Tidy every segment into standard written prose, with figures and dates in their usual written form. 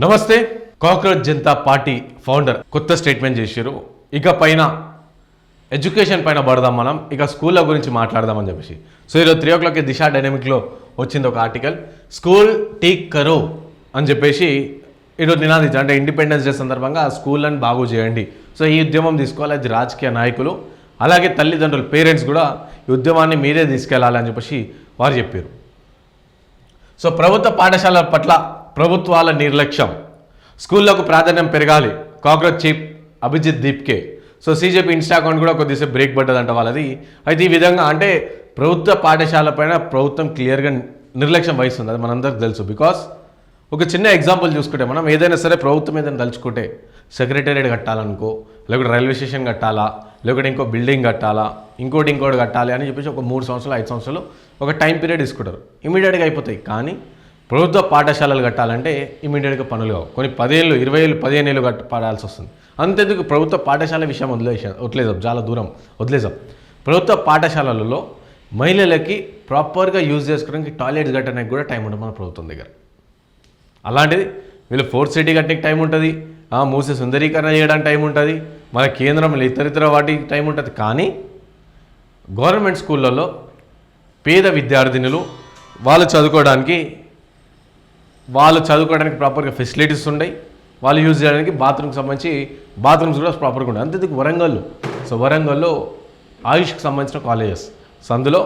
నమస్తే. Cockroach Janata party founder కొత్త statement చేశారు. ఇక పైన ఎడ్యుకేషన్ పైన పడదాం, మనం ఇక స్కూళ్ళ గురించి మాట్లాడదామని చెప్పేసి. సో ఈరోజు 3 o'clock దిశ డైనమిక్లో వచ్చింది ఒక ఆర్టికల్. స్కూల్ టీక్ కరో అని చెప్పేసి ఈరోజు నినాదించారు. అంటే ఇండిపెండెన్స్ డే సందర్భంగా స్కూళ్ళని బాగు చేయండి. సో ఈ ఉద్యమం తీసుకోవాలి. అది రాజకీయ నాయకులు అలాగే తల్లిదండ్రులు పేరెంట్స్ కూడా ఈ ఉద్యమాన్ని మీరే తీసుకెళ్లాలి అని చెప్పేసి వారు చెప్పారు. సో ప్రభుత్వ పాఠశాలల పట్ల ప్రభుత్వాల నిర్లక్ష్యం, స్కూళ్లకు ప్రాధాన్యం పెరగాలి. Cockroach chief Abhijit Dipke. So CJP insta account కూడా కొద్దిసేపు బ్రేక్ పడ్డదంట వాళ్ళది. అయితే ఈ విధంగా అంటే ప్రభుత్వ పాఠశాల పైన ప్రభుత్వం క్లియర్గా నిర్లక్ష్యం వహిస్తుంది, అది మనందరికి తెలుసు. బికాస్ ఒక చిన్న ఎగ్జాంపుల్ చూసుకుంటే మనం ఏదైనా సరే ప్రభుత్వం ఏదైనా తలుచుకుంటే సెక్రటేరియట్ కట్టాలనుకో, లేకపోతే రైల్వే స్టేషన్ కట్టాలా, లేకపోతే ఇంకో బిల్డింగ్ కట్టాలా, ఇంకోటి కట్టాలి అని చెప్పేసి ఒక 3 సంవత్సరాలు 5 సంవత్సరాలు ఒక టైం పీరియడ్ తీసుకుంటారు. ఇమీడియట్గా అయిపోతాయి. కానీ ప్రభుత్వ పాఠశాలలు కట్టాలంటే ఇమీడియట్గా పనులు కావు. కొన్ని 10 ఏళ్ళు 20 ఏళ్ళు 15 ఏళ్ళు పడాల్సి వస్తుంది. అంతేందుకు ప్రభుత్వ పాఠశాల విషయం వదిలేసాం, చాలా దూరం వదిలేసాం. ప్రభుత్వ పాఠశాలలలో మహిళలకి ప్రాపర్గా యూజ్ చేసుకోవడానికి టాయిలెట్స్ కట్టడానికి కూడా టైం ఉంటుంది మన ప్రభుత్వం దగ్గర. అలాంటిది వీళ్ళు 4th సిటీ కట్టడానికి టైం ఉంటుంది, మూసే సుందరీకరణ చేయడానికి టైం ఉంటుంది, మన కేంద్రంలో ఇతరితర వాటికి టైం ఉంటుంది. కానీ గవర్నమెంట్ స్కూళ్ళల్లో పేద విద్యార్థినులు వాళ్ళు చదువుకోవడానికి ప్రాపర్గా ఫెసిలిటీస్ ఉన్నాయి. వాళ్ళు యూజ్ చేయడానికి బాత్రూమ్కి సంబంధించి బాత్రూమ్స్ కూడా ప్రాపర్గా ఉన్నాయి. అంతేందుకు వరంగల్లో ఆయుష్కి సంబంధించిన కాలేజెస్, సో అందులో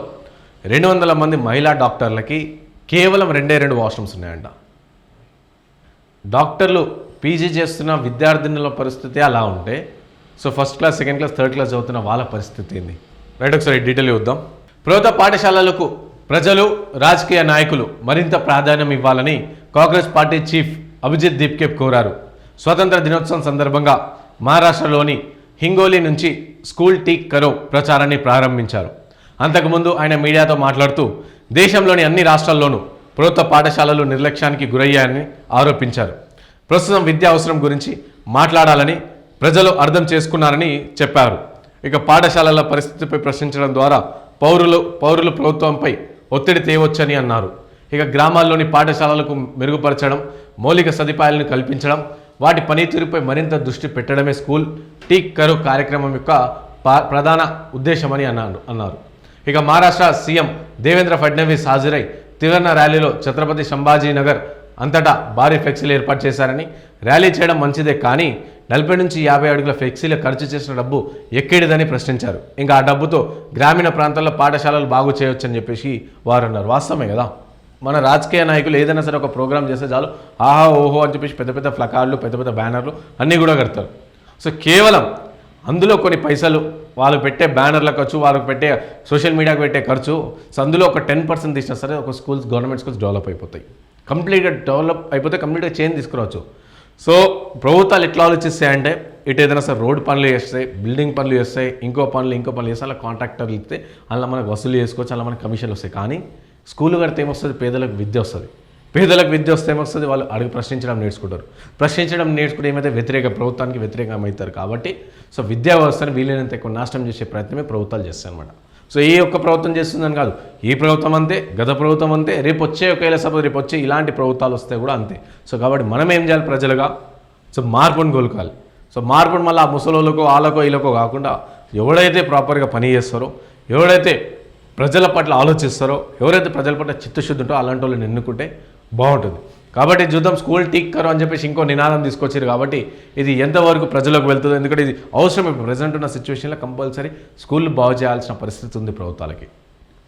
200 మంది మహిళా డాక్టర్లకి కేవలం 2 వాష్రూమ్స్ ఉన్నాయంట. డాక్టర్లు పీజీ చేస్తున్న విద్యార్థినుల పరిస్థితి అలా ఉంటే, so 1st class 2nd class 3rd class చదువుతున్న వాళ్ళ పరిస్థితి ఏంది? రైట్, ఒకసారి డీటెయిల్ చూద్దాం. ప్రభుత్వ పాఠశాలలకు ప్రజలు రాజకీయ నాయకులు మరింత ప్రాధాన్యం ఇవ్వాలని కాంగ్రెస్ పార్టీ చీఫ్ అభిజిత్ దీప్కే కోరారు. స్వతంత్ర దినోత్సవం సందర్భంగా మహారాష్ట్రలోని హింగోలి నుంచి స్కూల్ టీక్ కరో ప్రచారాన్ని ప్రారంభించారు. అంతకుముందు ఆయన మీడియాతో మాట్లాడుతూ దేశంలోని అన్ని రాష్ట్రాల్లోనూ ప్రభుత్వ పాఠశాలలు నిర్లక్ష్యానికి గురయ్యాయని ఆరోపించారు. ప్రస్తుతం విద్యా అవసరం గురించి మాట్లాడాలని ప్రజలు అర్థం చేసుకున్నారని చెప్పారు. ఇక పాఠశాలల పరిస్థితిపై ప్రశ్నించడం ద్వారా పౌరులు ప్రభుత్వంపై ఒత్తిడి తేవచ్చని అన్నారు. ఇక గ్రామాల్లోని పాఠశాలలకు మెరుగుపరచడం, మౌలిక సదుపాయాలను కల్పించడం, వాటి పనితీరుపై మరింత దృష్టి పెట్టడమే స్కూల్ టీక్ కరో కార్యక్రమం యొక్క ప్రధాన ఉద్దేశమని అన్నారు. ఇక మహారాష్ట్ర సీఎం దేవేంద్ర ఫడ్నవీస్ హాజరై త్రివర్ణ ర్యాలీలో ఛత్రపతి సంభాజీనగర్ అంతటా భారీ ఫ్లెక్సీలు ఏర్పాటు చేశారని, ర్యాలీ చేయడం మంచిదే కానీ 40 నుంచి 50 అడుగుల ఫ్లెక్సీలు ఖర్చు చేసిన డబ్బు ఎక్కడిదని ప్రశ్నించారు. ఇంకా ఆ డబ్బుతో గ్రామీణ ప్రాంతాల్లో పాఠశాలలు బాగు చేయొచ్చని చెప్పేసి వారు అన్నారు. వాస్తవమే కదా, మన రాజకీయ నాయకులు ఏదైనా సరే ఒక ప్రోగ్రామ్ చేస్తే చాలు ఆహా ఓహో అని చెప్పేసి పెద్ద పెద్ద ప్లకార్డులు పెద్ద పెద్ద బ్యానర్లు అన్నీ కూడా కడతారు. సో కేవలం అందులో కొన్ని పైసలు వాళ్ళు పెట్టే బ్యానర్ల ఖర్చు, వాళ్ళకి పెట్టే సోషల్ మీడియాకి పెట్టే ఖర్చు, సో అందులో ఒక 10% తీసినా సరే ఒక గవర్నమెంట్ స్కూల్స్ డెవలప్ అయిపోతాయి. కంప్లీట్గా డెవలప్ అయిపోతే కంప్లీట్గా చేంజ్ తీసుకురావచ్చు. సో ప్రభుత్వాలు ఎట్లా ఆలోచిస్తాయంటే ఇటు ఏదైనా సరే రోడ్ పనులు చేస్తాయి, బిల్డింగ్ పనులు చేస్తాయి, ఇంకో పనులు చేస్తే అలా కాంట్రాక్టర్లు ఇస్తే అలా మనకు వసూలు చేసుకోవచ్చు, అలా మనకు కమిషన్లు వస్తాయి. కానీ స్కూల్ కడితే ఏమొస్తుంది? పేదలకు విద్య వస్తుంది. పేదలకు విద్య వస్తే ఏమొస్తుంది? వాళ్ళు అడిగి ప్రశ్నించడం నేర్చుకుంటారు. ప్రశ్నించుకుంటే ఏమైతే ప్రభుత్వానికి వ్యతిరేకం అవుతారు. కాబట్టి సో విద్యా వ్యవస్థను వీలైనంత ఎక్కువ నాశనం చేసే ప్రయత్నమే ప్రభుత్వాలు చేస్తాయి అనమాట. సో ఏ ఒక్క ప్రభుత్వం చేస్తుందని కాదు, ఈ ప్రభుత్వం అంతే, గత ప్రభుత్వం అంతే, రేపు వచ్చే ఇలాంటి ప్రభుత్వాలు వస్తే కూడా అంతే. సో కాబట్టి మనం ఏం చేయాలి? ప్రజలుగా సో మార్పును కోలుకోవాలి. సో మార్పును మళ్ళీ ఆ ముసలోళ్ళకో వాళ్ళకో వీళ్ళకో కాకుండా ఎవడైతే ప్రాపర్గా పని చేస్తారో, ఎవడైతే ప్రజల పట్ల ఆలోచిస్తారో, ఎవరైతే ప్రజల పట్ల చిత్తశుద్ధి ఉంటో అలాంటి వాళ్ళని ఎన్నుకుంటే బాగుంటుంది. కాబట్టి చూద్దాం. స్కూల్ టీక్ కరో అని చెప్పేసి ఇంకో నినాదం తీసుకొచ్చారు. కాబట్టి ఇది ఎంతవరకు ప్రజలకు వెళ్తుందో, ఎందుకంటే ఇది అవసరం. ఇప్పుడు ప్రజెంట్ ఉన్న సిచ్యువేషన్లో కంపల్సరీ స్కూళ్ళు బాగు చేయాల్సిన పరిస్థితి ఉంది ప్రభుత్వాలకి.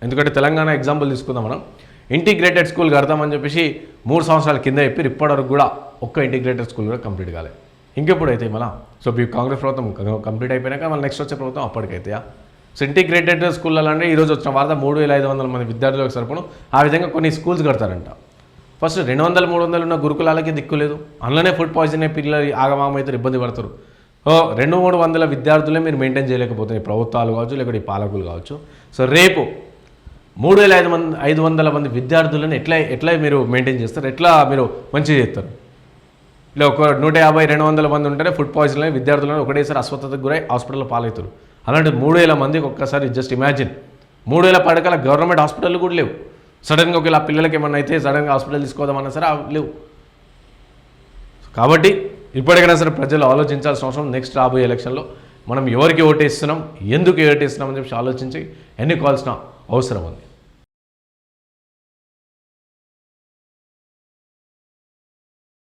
ఎందుకంటే తెలంగాణ ఎగ్జాంపుల్ తీసుకుందాం మనం. ఇంటిగ్రేటెడ్ స్కూల్ కడతామని చెప్పేసి 3 సంవత్సరాల కింద చెప్పి ఇప్పటివరకు కూడా ఒక్క ఇంటిగ్రేటెడ్ స్కూల్ కూడా కంప్లీట్ కాలేదు. ఇంకెప్పుడు అయితే మళ్ళీ సో ఈ కాంగ్రెస్ ప్రభుత్వం కంప్లీట్ అయిపోయినాక మళ్ళీ నెక్స్ట్ వచ్చే ప్రభుత్వం అప్పటికైతే. సో ఇంటిగ్రేటెడ్ స్కూళ్ళలో అంటే ఈరోజు వచ్చిన వార్త 3500 మంది విద్యార్థులకు సరిపడం ఆ విధంగా కొన్ని స్కూల్స్ కడతారంట. ఫస్ట్ 200-300 ఉన్న గురుకులాలకి దిక్కులేదు, అందులోనే ఫుడ్ పాయిజన్ అయ్యి పిల్లలు ఆగమామైతే ఇబ్బంది పడతారు. 200-300 విద్యార్థులే మీరు మెయింటైన్ చేయలేకపోతున్నాయి, ప్రభుత్వాలు కావచ్చు లేకపోతే ఈ పాలకులు కావచ్చు. సో రేపు 3500 మంది విద్యార్థులను ఎట్లా మీరు మెయింటైన్ చేస్తారు? ఎట్లా మీరు మంచిగా చేస్తారు? ఇలా ఒక 150-200 మంది ఉంటేనే ఫుడ్ పాయిజన్ అయ్యి విద్యార్థులను ఒకటేసారి అస్వస్థతకు గురై హాస్పిటల్లో పాలవుతారు. అలాంటి 3000 మందికి ఒక్కసారి జస్ట్ ఇమాజిన్. 3000 పడకల గవర్నమెంట్ హాస్పిటల్ కూడా లేవు. సడన్గా ఒకవేళ పిల్లలకి ఏమన్నా అయితే సడన్గా హాస్పిటల్ తీసుకోదామన్నా సరే లేవు. కాబట్టి ఇప్పటికైనా సరే ప్రజలు ఆలోచించాల్సిన అవసరం, నెక్స్ట్ రాబోయే ఎలక్షన్లో మనం ఎవరికి ఓటేస్తున్నాం, ఎందుకు ఓటేస్తున్నాం అని చెప్పి ఆలోచించి ఎన్నుకోవాల్సిన అవసరం ఉంది.